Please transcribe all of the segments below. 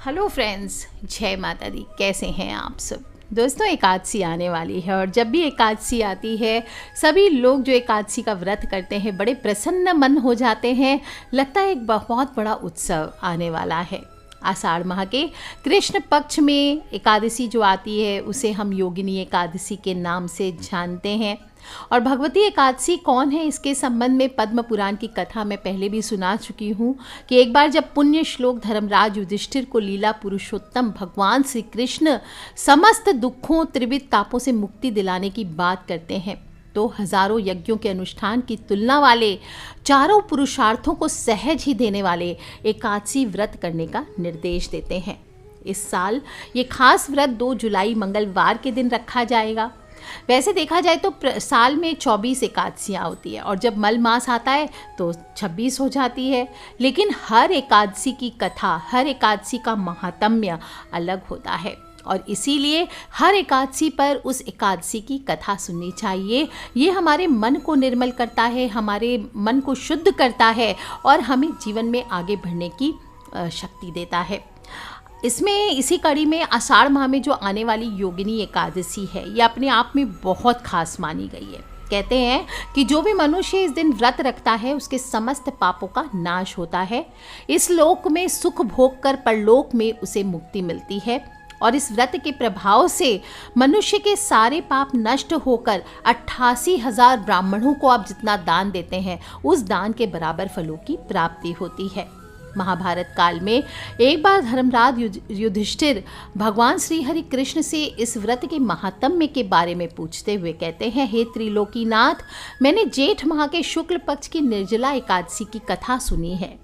Hello friends, जय माता दी। कैसे हैं आप सब? दोस्तों, एकादशी आने वाली है और जब भी एकादशी आती है सभी लोग जो एकादशी का व्रत करते हैं बड़े प्रसन्न मन हो जाते हैं। लगता है एक बहुत बड़ा उत्सव आने वाला है। आषाढ़ माह के कृष्ण पक्ष में एकादशी जो आती है उसे हम योगिनी एकादशी के नाम से जानते हैं। और भगवती एकादशी कौन है, इसके संबंध में पद्म पुराण की कथा मैं पहले भी सुना चुकी हूँ कि एक बार जब पुण्य श्लोक धर्मराज युधिष्ठिर को लीला पुरुषोत्तम भगवान श्री कृष्ण समस्त दुखों त्रिविध तापों से मुक्ति दिलाने की बात करते हैं तो हजारों यज्ञों के अनुष्ठान की तुलना वाले, चारों पुरुषार्थों को सहज ही देने वाले एकादशी व्रत करने का निर्देश देते हैं। इस साल ये खास व्रत 2 जुलाई मंगलवार के दिन रखा जाएगा। वैसे देखा जाए तो साल में 24 एकादशियाँ होती है और जब मल मास आता है तो 26 हो जाती है, लेकिन हर एकादशी की कथा, हर एकादशी का महात्म्य अलग होता है और इसीलिए हर एकादशी पर उस एकादशी की कथा सुननी चाहिए। ये हमारे मन को निर्मल करता है, हमारे मन को शुद्ध करता है और हमें जीवन में आगे बढ़ने की शक्ति देता है। इसमें इसी कड़ी में आषाढ़ माह में जो आने वाली योगिनी एकादशी है ये अपने आप में बहुत खास मानी गई है। कहते हैं कि जो भी मनुष्य इस दिन व्रत रखता है उसके समस्त पापों का नाश होता है, इस लोक में सुख भोग कर परलोक में उसे मुक्ति मिलती है और इस व्रत के प्रभाव से मनुष्य के सारे पाप नष्ट होकर 88,000 ब्राह्मणों को आप जितना दान देते हैं उस दान के बराबर फलों की प्राप्ति होती है। महाभारत काल में एक बार धर्मराज युधिष्ठिर भगवान श्री हरि कृष्ण से इस व्रत के महात्म्य के बारे में पूछते हुए कहते हैं, हे त्रिलोकीनाथ, मैंने जेठ माह के शुक्ल पक्ष की निर्जला एकादशी की कथा सुनी है।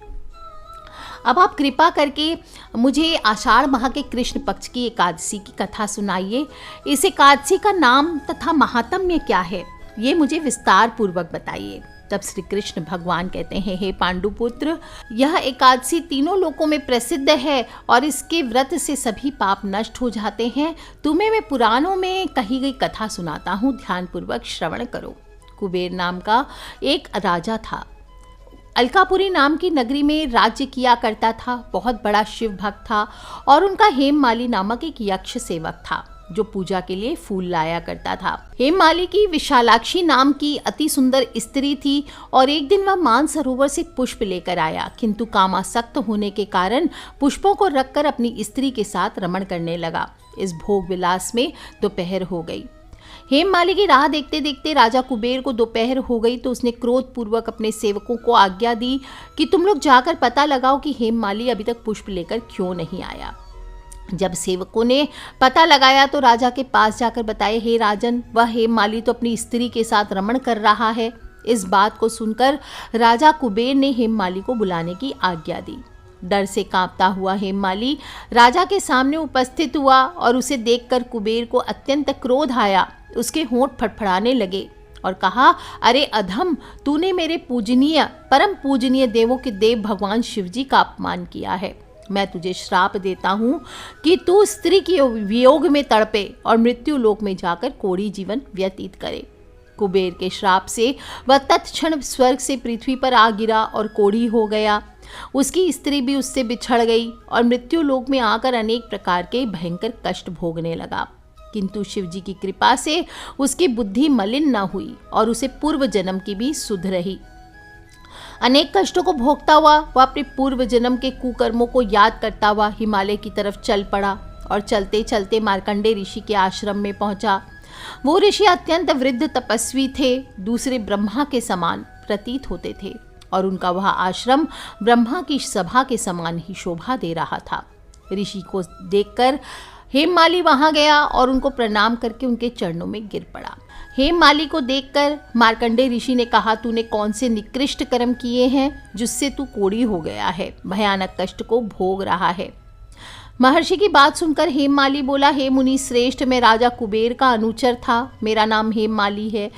अब आप कृपा करके मुझे आषाढ़ माह के कृष्ण पक्ष की एकादशी की कथा सुनाइए। इस एकादशी का नाम तथा महात्म्य क्या है, ये मुझे विस्तार पूर्वक बताइए। तब श्री कृष्ण भगवान कहते हैं, हे पांडुपुत्र, यह एकादशी तीनों लोकों में प्रसिद्ध है और इसके व्रत से सभी पाप नष्ट हो जाते हैं। तुम्हें मैं पुराणों में कही गई कथा सुनाता हूँ, ध्यान पूर्वक श्रवण करो। कुबेर नाम का एक राजा था। अलकापुरी नाम की नगरी में राज्य किया करता था। बहुत बड़ा शिव भक्त था और उनका हेममाली नामक एक यक्ष सेवक था जो पूजा के लिए फूल लाया करता था। हेममाली की विशालाक्षी नाम की अति सुंदर स्त्री थी और एक दिन वह मानसरोवर से पुष्प लेकर आया, किंतु कामासक्त होने के कारण पुष्पों को रखकर अपनी स्त्री के साथ रमण करने लगा। इस भोग विलास में दोपहर हो गई। हेममाली की राह देखते देखते राजा कुबेर को दोपहर हो गई तो उसने क्रोध पूर्वक अपने सेवकों को आज्ञा दी कि तुम लोग जाकर पता लगाओ कि हेममाली अभी तक पुष्प लेकर क्यों नहीं आया। जब सेवकों ने पता लगाया तो राजा के पास जाकर बताए, हे राजन, वह हेममाली तो अपनी स्त्री के साथ रमण कर रहा है। इस बात को सुनकर राजा कुबेर ने हेममाली को बुलाने की आज्ञा दी। डर से कांपता हुआ हेममाली राजा के सामने उपस्थित हुआ और उसे देखकर कुबेर को अत्यंत क्रोध आया। उसके होंठ फड़फड़ाने लगे और कहा, अरे अधम, तूने मेरे पूजनीय, परम पूजनीय देवों के देव भगवान शिवजी का अपमान किया है। मैं तुझे श्राप देता हूँ कि तू स्त्री के वियोग में तड़पे और मृत्यु लोक में जाकर कोढ़ी जीवन व्यतीत करे। कुबेर के श्राप से वह तत्क्षण स्वर्ग से पृथ्वी पर आ गिरा और कोढ़ी हो गया। उसकी स्त्री भी उससे बिछड़ गई और मृत्यु लोक में आकर अनेक प्रकार के भयंकर कष्ट भोगने लगा। किंतु शिवजी की कृपा से उसकी बुद्धि मलिन न हुई और उसे पूर्व जन्म की भी सुध रही। अनेक कष्टों को भोगता हुआ वह अपने पूर्व जन्म के कुकर्मों को याद करता हुआ हिमालय की तरफ चल पड़ा और चलते चलते मार्कंडेय ऋषि के आश्रम में पहुंचा। वो ऋषि अत्यंत वृद्ध तपस्वी थे, दूसरे ब्रह्मा के समान प्रतीत होते थे और उनका वह आश्रम ब्रह्मा की सभा के समान ही शोभा दे रहा था। ऋषि को देखकर हेममाली वहां गया और उनको प्रणाम करके उनके चरणों में गिर पड़ा। हेममाली को देखकर मार्कंडेय ऋषि ने कहा, तूने कौन से निकृष्ट कर्म किए हैं जिससे तू कोढ़ी हो गया है, भयानक कष्ट को भोग रहा है। महर्षि की बात सुनकर हेममाली बोला, हे मुनि श्रेष्ठ, मैं राजा कुबेर का अनुचर था। मेरा नाम हेममाली है।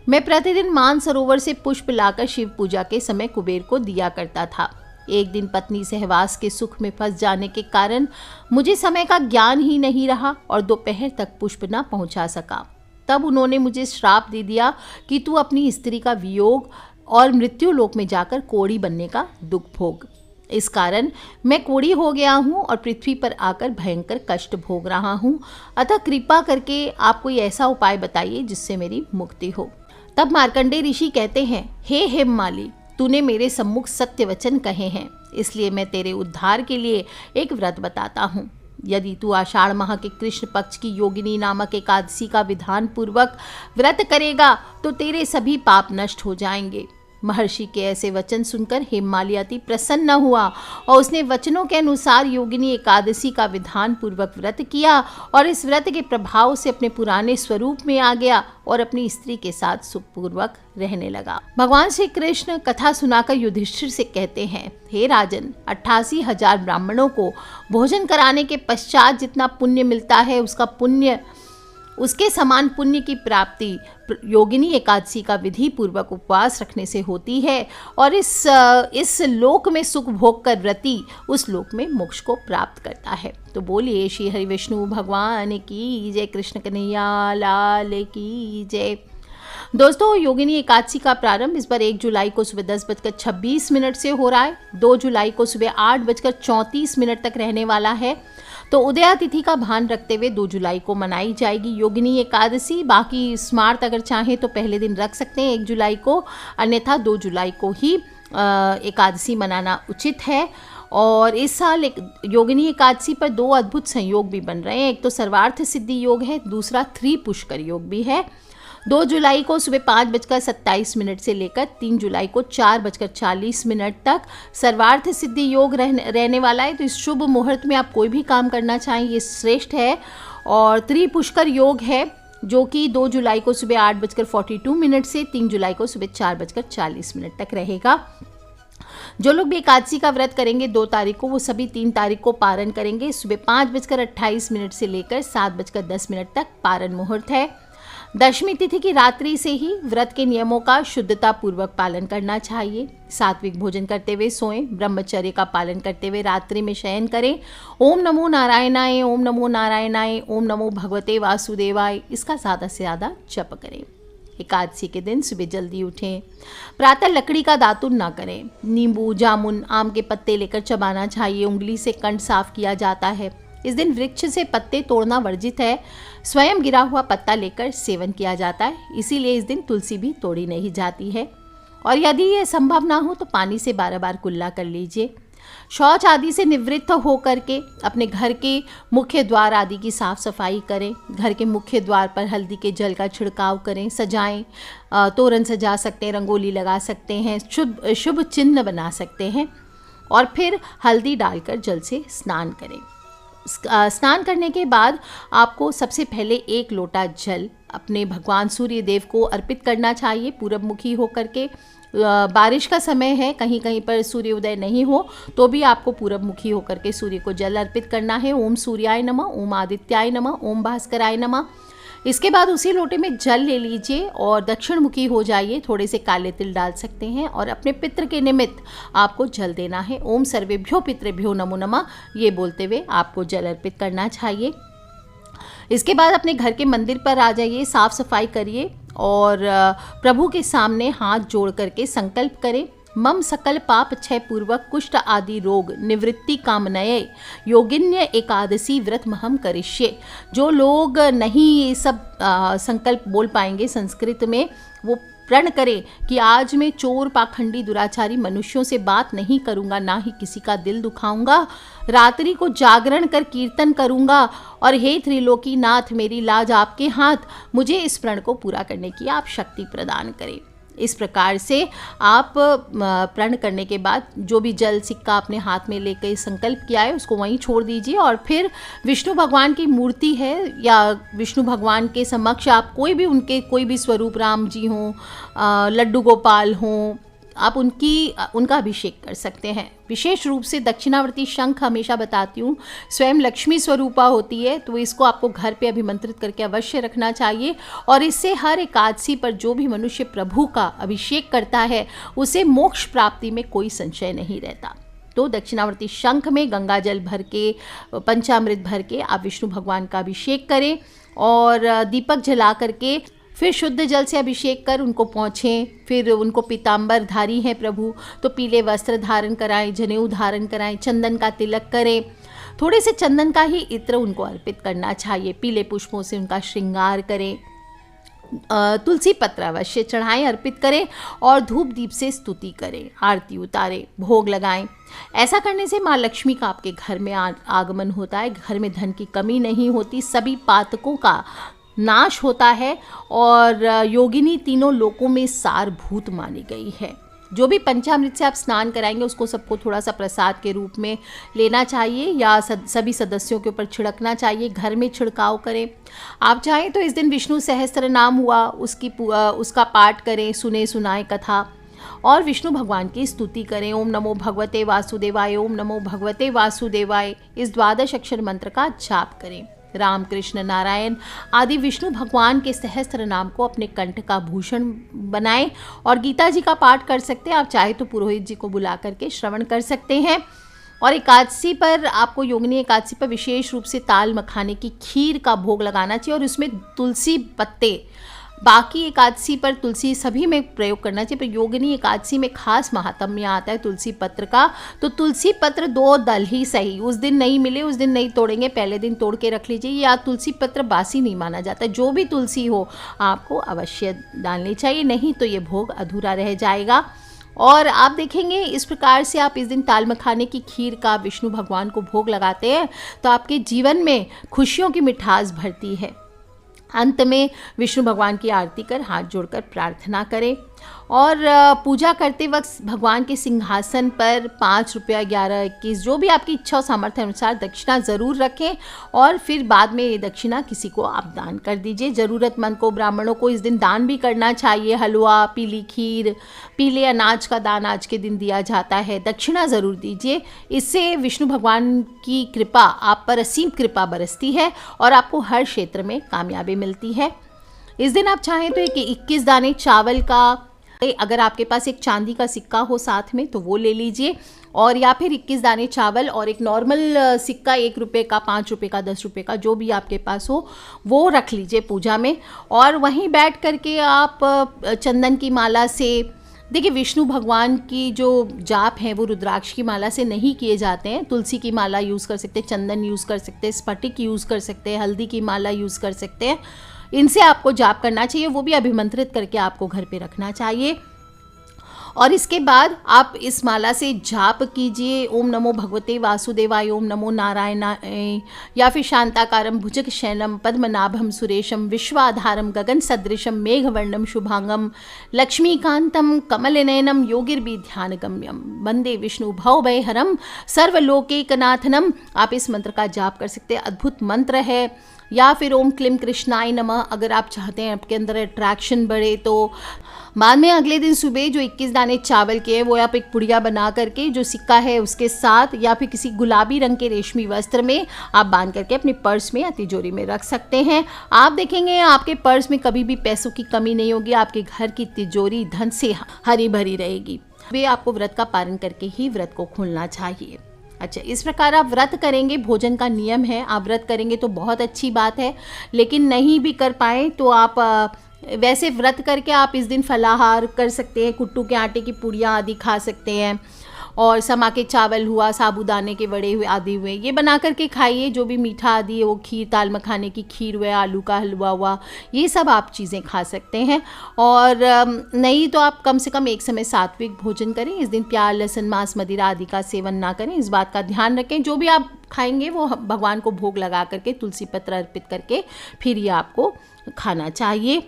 मैं प्रतिदिन मानसरोवर से पुष्प लाकर शिव पूजा के समय कुबेर को दिया करता था। एक दिन पत्नी सहवास के सुख में फंस जाने के कारण मुझे समय का ज्ञान ही नहीं रहा और दोपहर तक पुष्प न पहुंचा सका। तब उन्होंने मुझे श्राप दे दिया कि तू अपनी स्त्री का वियोग और मृत्यु लोक में जाकर कोढ़ी बनने का दुख भोग। इस कारण मैं कोढ़ी हो गया हूँ और पृथ्वी पर आकर भयंकर कष्ट भोग रहा हूँ। अतः कृपा करके आप कोई ऐसा उपाय बताइए जिससे मेरी मुक्ति हो। तब मार्कंडेय ऋषि कहते हैं, हे हेममाली, तूने मेरे सम्मुख सत्य वचन कहे हैं, इसलिए मैं तेरे उद्धार के लिए एक व्रत बताता हूँ। यदि तू आषाढ़ माह के कृष्ण पक्ष की योगिनी नामक एकादशी का विधान पूर्वक व्रत करेगा तो तेरे सभी पाप नष्ट हो जाएंगे। महर्षि के ऐसे वचन सुनकर हेममाली अति प्रसन्न हुआ और उसने वचनों के अनुसार योगिनी एकादशी का विधान पूर्वक व्रत किया और इस व्रत के प्रभाव से अपने पुराने स्वरूप में आ गया और अपनी स्त्री के साथ सुखपूर्वक रहने लगा। भगवान श्री कृष्ण कथा सुनाकर युधिष्ठिर से कहते हैं, हे राजन, 88,000 ब्राह्मणों को भोजन कराने के पश्चात जितना पुण्य मिलता है उसके समान पुण्य की प्राप्ति योगिनी एकादशी का विधि पूर्वक उपवास रखने से होती है और इस लोक में सुख भोग कर व्रती उस लोक में मोक्ष को प्राप्त करता है। तो बोलिए श्री हरि विष्णु भगवान की जय, कृष्ण कन्हैया लाल की जय। दोस्तों, योगिनी एकादशी का प्रारंभ इस बार 1 जुलाई को सुबह 10:26 से हो रहा है। 2 जुलाई को सुबह 8:34 तक रहने वाला है। तो उदया तिथि का भान रखते हुए 2 जुलाई को मनाई जाएगी योगिनी एकादशी। बाकी स्मार्त अगर चाहें तो पहले दिन रख सकते हैं 1 जुलाई को, अन्यथा 2 जुलाई को ही एकादशी मनाना उचित है। और इस साल योगिनी एकादशी पर 2 अद्भुत संयोग भी बन रहे हैं। एक तो सर्वार्थ सिद्धि योग है, दूसरा 3 पुष्कर योग भी है। 2 जुलाई को सुबह 5:27 से लेकर 3 जुलाई को 4:40 तक सर्वार्थ सिद्धि योग रहने वाला है। तो इस शुभ मुहूर्त में आप कोई भी काम करना चाहें, ये श्रेष्ठ है। और त्रिपुष्कर योग है जो कि 2 जुलाई को सुबह 8:42 से 3 जुलाई को सुबह 4:40 तक रहेगा। जो लोग भी एकादशी का व्रत करेंगे 2 तारीख को, वो सभी 3 तारीख को पारण करेंगे। सुबह 5:28 से लेकर 7:10 तक पारण मुहूर्त है। दशमी तिथि की रात्रि से ही व्रत के नियमों का शुद्धता पूर्वक पालन करना चाहिए। सात्विक भोजन करते हुए सोएं, ब्रह्मचर्य का पालन करते हुए रात्रि में शयन करें। ओम नमो नारायणाय, ओम नमो नारायणाय, ओम नमो भगवते वासुदेवाय, इसका ज़्यादा से ज़्यादा जप करें। एकादशी के दिन सुबह जल्दी उठें। प्रातः लकड़ी का दातुन ना करें। नींबू, जामुन, आम के पत्ते लेकर चबाना चाहिए। उंगली से कंठ साफ किया जाता है। इस दिन वृक्ष से पत्ते तोड़ना वर्जित है। स्वयं गिरा हुआ पत्ता लेकर सेवन किया जाता है, इसीलिए इस दिन तुलसी भी तोड़ी नहीं जाती है। और यदि ये संभव ना हो तो पानी से 12 बार कुल्ला कर लीजिए। शौच आदि से निवृत्त होकर के अपने घर के मुख्य द्वार आदि की साफ सफाई करें। घर के मुख्य द्वार पर हल्दी के जल का छिड़काव करें, सजाएं, तोरण सजा सकते हैं, रंगोली लगा सकते हैं, शुभ चिन्ह बना सकते हैं और फिर हल्दी डालकर जल से स्नान करें। स्नान करने के बाद आपको सबसे पहले 1 लोटा जल अपने भगवान सूर्य देव को अर्पित करना चाहिए पूरब मुखी होकर के। बारिश का समय है, कहीं कहीं पर सूर्योदय नहीं हो तो भी आपको पूरब मुखी होकर के सूर्य को जल अर्पित करना है। ओम सूर्याय नमः, ओम आदित्याय नमः, ओम भास्कराय नमः। इसके बाद उसी लोटे में जल ले लीजिए और दक्षिण मुखी हो जाइए। थोड़े से काले तिल डाल सकते हैं और अपने पितृ के निमित्त आपको जल देना है। ओम सर्वेभ्यो पितृभ्यो नमो नमः, ये बोलते हुए आपको जल अर्पित करना चाहिए। इसके बाद अपने घर के मंदिर पर आ जाइए, साफ सफाई करिए और प्रभु के सामने हाथ जोड़ करके संकल्प करें, मम सकल पाप क्षय पूर्वक कुष्ठ आदि रोग निवृत्ति कामनये योगिन्य एकादशी व्रत महम करिष्ये। जो लोग नहीं ये सब संकल्प बोल पाएंगे संस्कृत में, वो प्रण करें कि आज मैं चोर, पाखंडी, दुराचारी मनुष्यों से बात नहीं करूंगा, ना ही किसी का दिल दुखाऊंगा, रात्रि को जागरण कर कीर्तन करूंगा और हे त्रिलोकी नाथ, मेरी लाज आपके हाथ, मुझे इस प्रण को पूरा करने की आप शक्ति प्रदान करें। इस प्रकार से आप प्रण करने के बाद जो भी जल सिक्का अपने हाथ में लेकर संकल्प किया है उसको वहीं छोड़ दीजिए और फिर विष्णु भगवान की मूर्ति है या विष्णु भगवान के समक्ष आप उनके कोई भी स्वरूप, राम जी हों, लड्डू गोपाल हों, आप उनका अभिषेक कर सकते हैं। विशेष रूप से दक्षिणावर्ती शंख हमेशा बताती हूँ स्वयं लक्ष्मी स्वरूपा होती है, तो इसको आपको घर पे अभिमंत्रित करके अवश्य रखना चाहिए और इससे हर एकादशी पर जो भी मनुष्य प्रभु का अभिषेक करता है उसे मोक्ष प्राप्ति में कोई संशय नहीं रहता। तो दक्षिणावर्ती शंख में गंगा जल भर के, पंचामृत भर के आप विष्णु भगवान का अभिषेक करें और दीपक जला करके फिर शुद्ध जल से अभिषेक कर उनको पोंछें। फिर उनको पीताम्बर धारी हैं प्रभु तो पीले वस्त्र धारण कराएं, जनेऊ धारण कराएं, चंदन का तिलक करें। थोड़े से चंदन का ही इत्र उनको अर्पित करना चाहिए। पीले पुष्पों से उनका श्रृंगार करें। तुलसी पत्र अवश्य चढ़ाएं, अर्पित करें और धूप दीप से स्तुति करें, आरती उतारें, भोग लगाएं। ऐसा करने से माँ लक्ष्मी का आपके घर में आगमन होता है। घर में धन की कमी नहीं होती, सभी पातकों का नाश होता है और योगिनी तीनों लोकों में सारभूत मानी गई है। जो भी पंचामृत से आप स्नान कराएंगे उसको सबको थोड़ा सा प्रसाद के रूप में लेना चाहिए या सभी सदस्यों के ऊपर छिड़कना चाहिए। घर में छिड़काव करें। आप चाहें तो इस दिन विष्णु सहस्त्र नाम हुआ उसका पाठ करें, सुने सुनाए कथा और विष्णु भगवान की स्तुति करें। ओम नमो भगवते वासुदेवाय, ओम नमो भगवते वासुदेवाय, इस 12 अक्षर मंत्र का जाप करें। राम कृष्ण नारायण आदि विष्णु भगवान के सहस्त्र नाम को अपने कंठ का भूषण बनाएं और गीता जी का पाठ कर सकते हैं। आप चाहे तो पुरोहित जी को बुला करके श्रवण कर सकते हैं। और एकादशी पर आपको, योगिनी एकादशी पर विशेष रूप से ताल मखाने की खीर का भोग लगाना चाहिए और उसमें तुलसी पत्ते, बाकी एकादशी पर तुलसी सभी में प्रयोग करना चाहिए, पर योगिनी एकादशी में खास महात्म्य आता है तुलसी पत्र का। तो तुलसी पत्र 2 दल ही सही, उस दिन नहीं मिले उस दिन नहीं तोड़ेंगे, पहले दिन तोड़ के रख लीजिए। या तुलसी पत्र बासी नहीं माना जाता, जो भी तुलसी हो आपको अवश्य डालनी चाहिए, नहीं तो ये भोग अधूरा रह जाएगा। और आप देखेंगे इस प्रकार से आप इस दिन ताल मखाने की खीर का विष्णु भगवान को भोग लगाते हैं तो आपके जीवन में खुशियों की मिठास भरती है। अंत में विष्णु भगवान की आरती कर हाथ जोड़कर प्रार्थना करें और पूजा करते वक्त भगवान के सिंहासन पर 5 रुपया, 11, 21 जो भी आपकी इच्छा और सामर्थ्य अनुसार दक्षिणा ज़रूर रखें और फिर बाद में ये दक्षिणा किसी को आप दान कर दीजिए। ज़रूरतमंद को, ब्राह्मणों को इस दिन दान भी करना चाहिए। हलवा, पीली खीर, पीले अनाज का दान आज के दिन दिया जाता है। दक्षिणा ज़रूर दीजिए, इससे विष्णु भगवान की कृपा आप पर असीम कृपा बरसती है और आपको हर क्षेत्र में कामयाबी मिलती है। इस दिन आप चाहें तो 21 दाने चावल का, अगर आपके पास एक चांदी का सिक्का हो साथ में तो वो ले लीजिए, और या फिर 21 दाने चावल और एक नॉर्मल सिक्का 1 रुपये का, 5 रुपये का, 10 रुपये का, जो भी आपके पास हो वो रख लीजिए पूजा में। और वहीं बैठ करके आप चंदन की माला से, देखिए विष्णु भगवान की जो जाप हैं वो रुद्राक्ष की माला से नहीं किए जाते हैं। तुलसी की माला यूज़ कर सकते हैं, चंदन यूज़ कर सकते हैं, स्फटिक यूज़ कर सकते हैं, हल्दी की माला यूज़ कर सकते हैं। इनसे आपको जाप करना चाहिए, वो भी अभिमंत्रित करके आपको घर पे रखना चाहिए। और इसके बाद आप इस माला से जाप कीजिए, ओम नमो भगवते वासुदेवाय, ओम नमो नारायणाय, या फिर शांताकारम भुजग शयनम पद्मनाभम सुरेशम विश्वाधारम गगन सदृशम मेघवर्णम शुभांगम लक्ष्मीकांतम कमलनयनम योगिर्बि ध्यानगम्यम वंदे विष्णु भवभयहरम सर्वलोकैकनाथनम। आप इस मंत्र का जाप कर सकते हैं, अद्भुत मंत्र है। या फिर ओम क्लीम कृष्णाय नमः, अगर आप चाहते हैं आपके अंदर अट्रैक्शन बढ़े तो बाद में अगले दिन सुबह जो 21 दाने चावल के हैं वो आप एक पुड़िया बना करके जो सिक्का है उसके साथ या फिर किसी गुलाबी रंग के रेशमी वस्त्र में आप बांध करके अपने पर्स में या तिजोरी में रख सकते हैं। आप देखेंगे आपके पर्स में कभी भी पैसों की कमी नहीं होगी, आपके घर की तिजोरी धन से हरी भरी रहेगी। वे आपको व्रत का पालन करके ही व्रत को खोलना चाहिए। अच्छा, इस प्रकार आप व्रत करेंगे, भोजन का नियम है, आप व्रत करेंगे तो बहुत अच्छी बात है, लेकिन नहीं भी कर पाए तो आप वैसे व्रत करके आप इस दिन फलाहार कर सकते हैं, कुट्टू के आटे की पुड़िया आदि खा सकते हैं और समा के चावल हुआ, साबूदाने के वड़े हुए आदि हुए, ये बना करके खाइए। जो भी मीठा आदि है वो खीर, ताल मखाने की खीर हुआ, आलू का हलवा हुआ, ये सब आप चीज़ें खा सकते हैं। और नहीं तो आप कम से कम एक समय सात्विक भोजन करें। इस दिन प्याज, लहसुन, मांस, मदिरा आदि का सेवन ना करें, इस बात का ध्यान रखें। जो भी आप खाएंगे वो भगवान को भोग लगा करके, तुलसी पत्र अर्पित करके फिर ये आपको खाना चाहिए।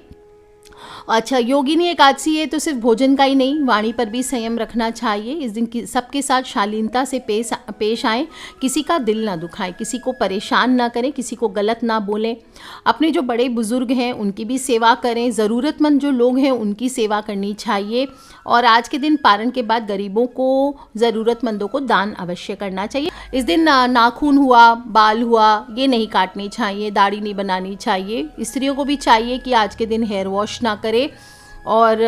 अच्छा, योगिनी एकादशी है तो सिर्फ भोजन का ही नहीं, वाणी पर भी संयम रखना चाहिए। इस दिन सबके साथ शालीनता से पेश आएँ, किसी का दिल ना दुखाएं, किसी को परेशान ना करें, किसी को गलत ना बोलें। अपने जो बड़े बुजुर्ग हैं उनकी भी सेवा करें, ज़रूरतमंद जो लोग हैं उनकी सेवा करनी चाहिए। और आज के दिन पारण के बाद गरीबों को, ज़रूरतमंदों को दान अवश्य करना चाहिए। इस दिन नाखून हुआ, बाल हुआ, ये नहीं काटनी चाहिए, दाढ़ी नहीं बनानी चाहिए। स्त्रियों को भी चाहिए कि आज के दिन हेयर वॉश ना करें। और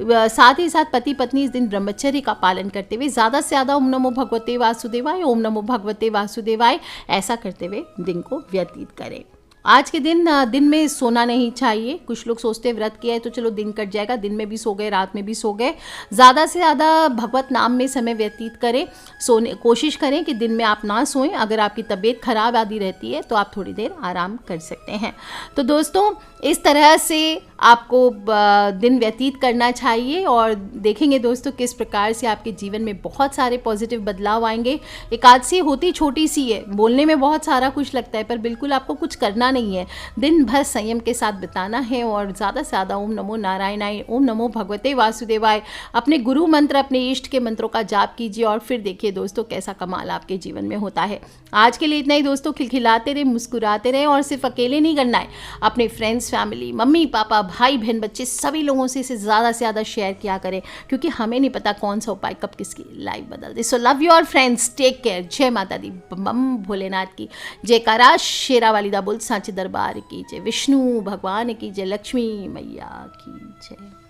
साथ ही साथ पति पत्नी इस दिन ब्रह्मचर्य का पालन करते हुए ज़्यादा से ज़्यादा ओम नमो भगवते वासुदेवाय, ओम नमो भगवते वासुदेवाय ऐसा करते हुए दिन को व्यतीत करें। आज के दिन में सोना नहीं चाहिए। कुछ लोग सोचते हैं व्रत किया है तो चलो दिन कट जाएगा, दिन में भी सो गए, रात में भी सो गए। ज़्यादा से ज़्यादा भगवत नाम में समय व्यतीत करें। सोने कोशिश करें कि दिन में आप ना सोएं। अगर आपकी तबीयत खराब आदि रहती है तो आप थोड़ी देर आराम कर सकते हैं। तो दोस्तों, इस तरह से आपको दिन व्यतीत करना चाहिए और देखेंगे दोस्तों किस प्रकार से आपके जीवन में बहुत सारे पॉजिटिव बदलाव आएंगे। एकादशी होती छोटी सी है, बोलने में बहुत सारा कुछ लगता है, पर बिल्कुल आपको कुछ करना नहीं है। दिन भर संयम के साथ बिताना है और ज़्यादा से ज़्यादा ओम नमो नारायणाय, ओम नमो भगवते वासुदेवाय, अपने गुरु मंत्र, अपने इष्ट के मंत्रों का जाप कीजिए और फिर देखिए दोस्तों कैसा कमाल आपके जीवन में होता है। आज के लिए इतना ही दोस्तों। खिलखिलाते रहे, मुस्कुराते रहे और सिर्फ अकेले नहीं करना है, अपने फ्रेंड्स, फैमिली, मम्मी पापा, भाई बहन, बच्चे, सभी लोगों से इसे ज़्यादा से ज़्यादा शेयर किया करें, क्योंकि हमें नहीं पता कौन सा उपाय कब किसकी लाइफ बदल दे। So love you all friends, take care. जय माता दी, बम भोलेनाथ की जयकारा, शेरा वाली दा बुल सांचे दरबार की जय, विष्णु भगवान की जय, लक्ष्मी मैया की जय।